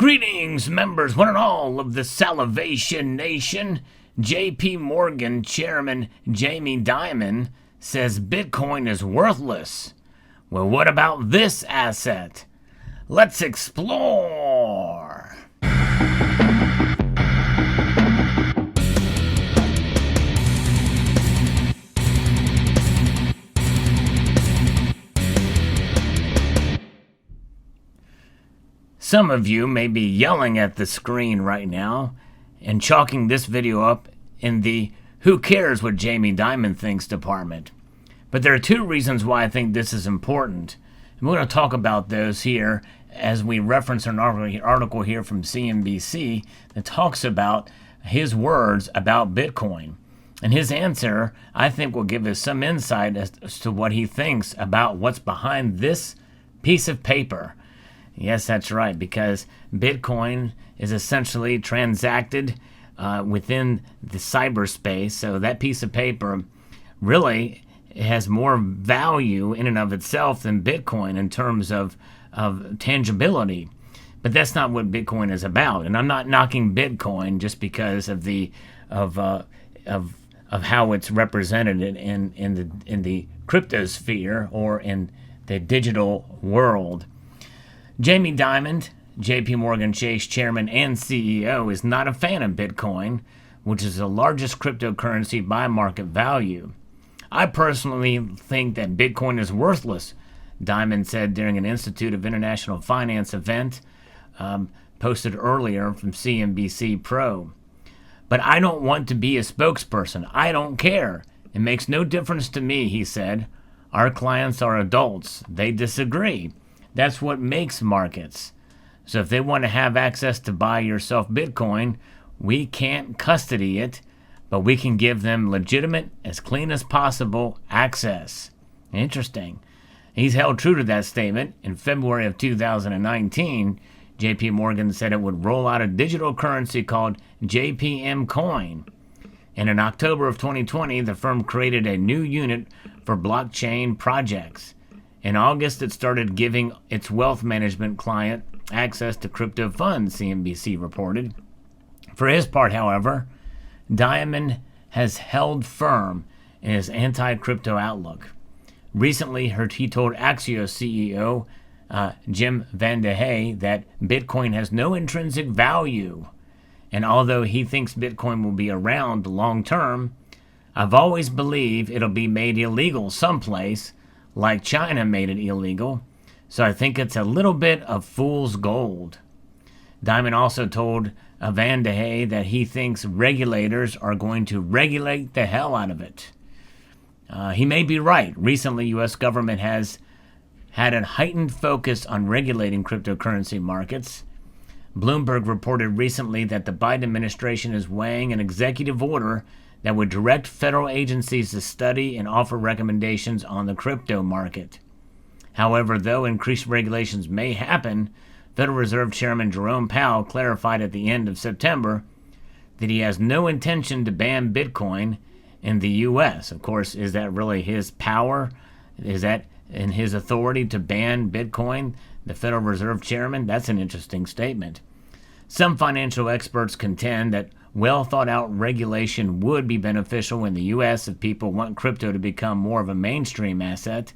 Greetings, members, one and all of the Salivation Nation. JP Morgan Chairman Jamie Dimon says Bitcoin is worthless. Well, what about this asset? Let's explore. Some of you may be yelling at the screen right now and chalking this video up in the "who cares what Jamie Dimon thinks" department. But there are two reasons why I think this is important. And we're going to talk about those here as we reference an article here from CNBC that talks about his words about Bitcoin. And his answer, I think, will give us some insight as to what he thinks about what's behind this piece of paper. Yes, that's right, because Bitcoin is essentially transacted within the cyberspace. So that piece of paper really has more value in and of itself than Bitcoin in terms of tangibility. But that's not what Bitcoin is about. And I'm not knocking Bitcoin just because of how it's represented in the cryptosphere or in the digital world. Jamie Dimon, JP Morgan Chase chairman and CEO, is not a fan of Bitcoin, which is the largest cryptocurrency by market value. I personally think that Bitcoin is worthless, Dimon said during an Institute of International Finance event posted earlier from CNBC Pro. But I don't want to be a spokesperson. I don't care. It makes no difference to me, he said. Our clients are adults. They disagree. That's what makes markets. So if they want to have access to buy yourself Bitcoin, we can't custody it, but we can give them legitimate, as clean as possible access. Interesting. He's held true to that statement. In February of 2019, JP Morgan said it would roll out a digital currency called JPM Coin. And in October of 2020, the firm created a new unit for blockchain projects. In August, it started giving its wealth management client access to crypto funds, CNBC reported. For his part, however, Dimon has held firm in his anti-crypto outlook. Recently, he told Axios CEO Jim Van de Hey that Bitcoin has no intrinsic value. And although he thinks Bitcoin will be around long term, I've always believed it'll be made illegal someplace, like China made it illegal, so I think it's a little bit of fool's gold. Dimon also told Van de Hey that he thinks regulators are going to regulate the hell out of it. He may be right. Recently, U.S. government has had a heightened focus on regulating cryptocurrency markets. Bloomberg reported recently that the Biden administration is weighing an executive order that would direct federal agencies to study and offer recommendations on the crypto market. However, though increased regulations may happen, Federal Reserve Chairman Jerome Powell clarified at the end of September that he has no intention to ban Bitcoin in the U.S. Of course, is that really his power? Is that in his authority to ban Bitcoin, the Federal Reserve Chairman? That's an interesting statement. Some financial experts contend that well-thought-out regulation would be beneficial in the U.S. if people want crypto to become more of a mainstream asset.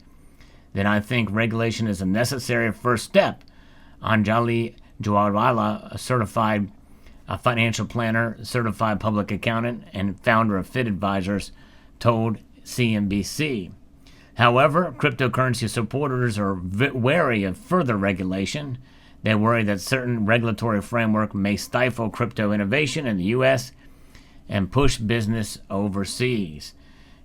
Then I think regulation is a necessary first step. Anjali Jawala, a certified financial planner, certified public accountant, and founder of Fit Advisors, told CNBC. However, cryptocurrency supporters are wary of further regulation. They worry that certain regulatory framework may stifle crypto innovation in the U.S. and push business overseas.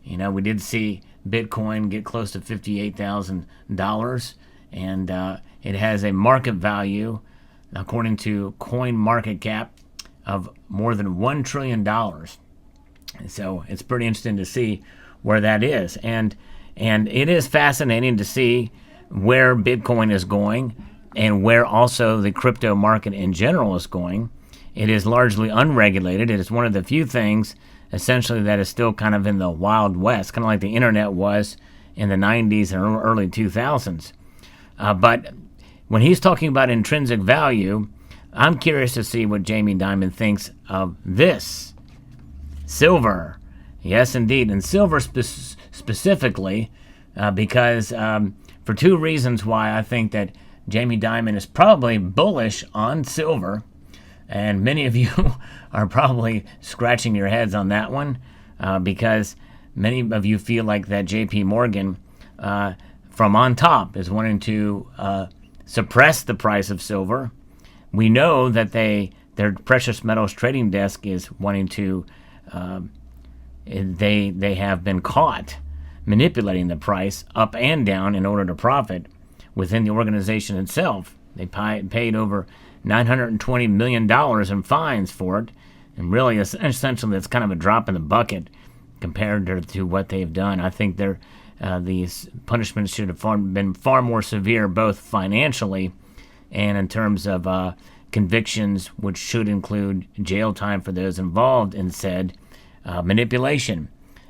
You know, we did see Bitcoin get close to $58,000, and it has a market value, according to CoinMarketCap, of more than $1 trillion. So it's pretty interesting to see where that is. And it is fascinating to see where Bitcoin is going and where also the crypto market in general is going. It is largely unregulated. It is one of the few things, essentially, that is still kind of in the Wild West, kind of like the internet was in the 90s and early 2000s. But when he's talking about intrinsic value, I'm curious to see what Jamie Dimon thinks of this. Silver. Yes, indeed. And silver specifically, because for two reasons why I think that Jamie Dimon is probably bullish on silver. And many of you are probably scratching your heads on that one because many of you feel like that JP Morgan from on top is wanting to suppress the price of silver. We know that their precious metals trading desk is wanting to, they have been caught manipulating the price up and down in order to profit within the organization itself. They paid over $920 million in fines for it, and really, essentially, it's kind of a drop in the bucket compared to what they've done. I think these punishments should have been far more severe, both financially and in terms of convictions, which should include jail time for those involved in said manipulation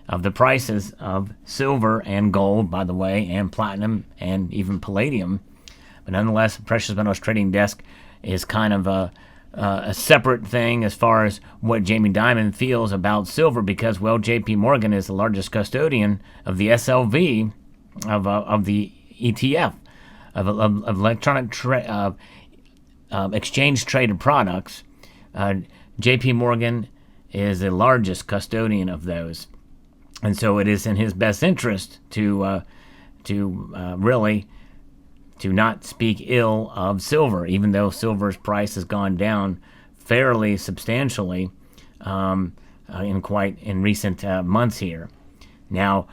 of the prices of silver and gold, by the way, and platinum and even palladium. But nonetheless, the precious metals trading desk is kind of a separate thing as far as what Jamie Dimon feels about silver, because, well, JP Morgan is the largest custodian of the SLV, of the ETF, of electronic exchange traded products. JP Morgan is the largest custodian of those. And so it is in his best interest to really not speak ill of silver, even though silver's price has gone down fairly substantially in recent months here. Now,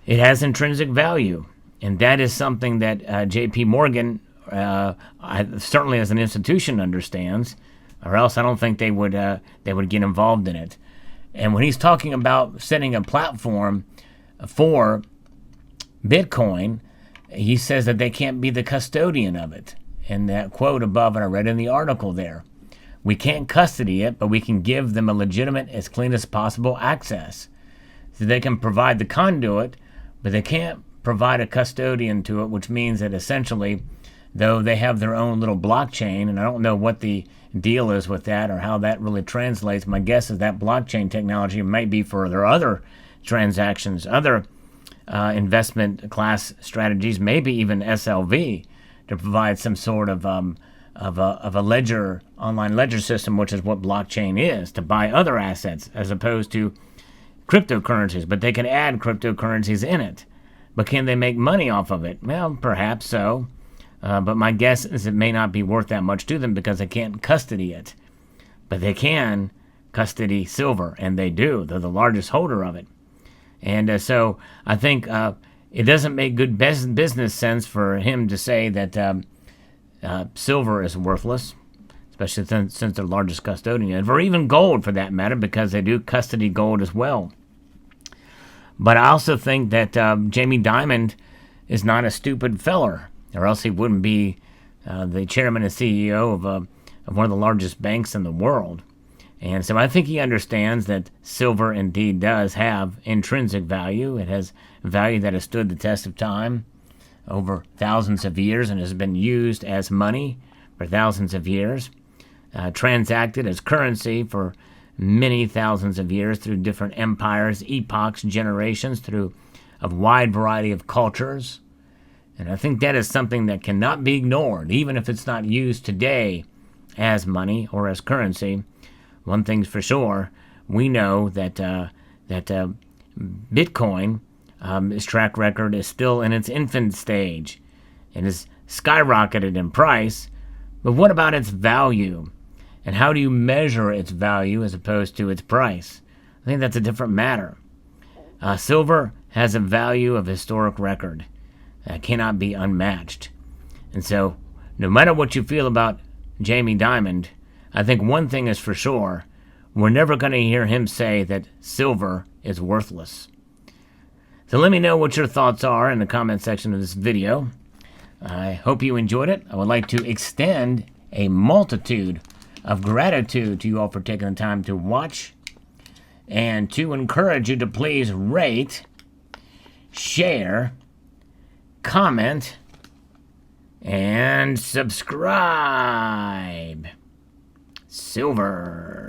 it has intrinsic value, and that is something that J.P. Morgan, certainly as an institution, understands, or else I don't think they would get involved in it. And when he's talking about setting a platform for Bitcoin, he says that they can't be the custodian of it. And that quote above, and I read in the article there, we can't custody it, but we can give them a legitimate, as clean as possible access. So they can provide the conduit, but they can't provide a custodian to it, which means that essentially, though they have their own little blockchain, and I don't know what the deal is with that or how that really translates. My guess is that blockchain technology might be for their other transactions, other investment class strategies, maybe even SLV, to provide some sort of a ledger, online ledger system, which is what blockchain is, to buy other assets as opposed to cryptocurrencies. But they can add cryptocurrencies in it. But can they make money off of it? Well, perhaps so. But my guess is it may not be worth that much to them because they can't custody it. But they can custody silver, and they do. They're the largest holder of it. And so I think it doesn't make good business sense for him to say that silver is worthless, especially since they're the largest custodian, or even gold for that matter, because they do custody gold as well. But I also think that Jamie Dimon is not a stupid feller, or else he wouldn't be the chairman and CEO of one of the largest banks in the world. And so I think he understands that silver indeed does have intrinsic value. It has value that has stood the test of time over thousands of years and has been used as money for thousands of years, transacted as currency for many thousands of years through different empires, epochs, generations, through a wide variety of cultures. And I think that is something that cannot be ignored, even if it's not used today as money or as currency. One thing's for sure, we know that Bitcoin, its track record is still in its infant stage. It has skyrocketed in price, but what about its value? And how do you measure its value as opposed to its price? I think that's a different matter. Silver has a value of historic record that cannot be unmatched. And so, no matter what you feel about Jamie Dimon, I think one thing is for sure, we're never going to hear him say that silver is worthless. So let me know what your thoughts are in the comment section of this video. I hope you enjoyed it. I would like to extend a multitude of gratitude to you all for taking the time to watch, and to encourage you to please rate, share, comment, and subscribe. silver.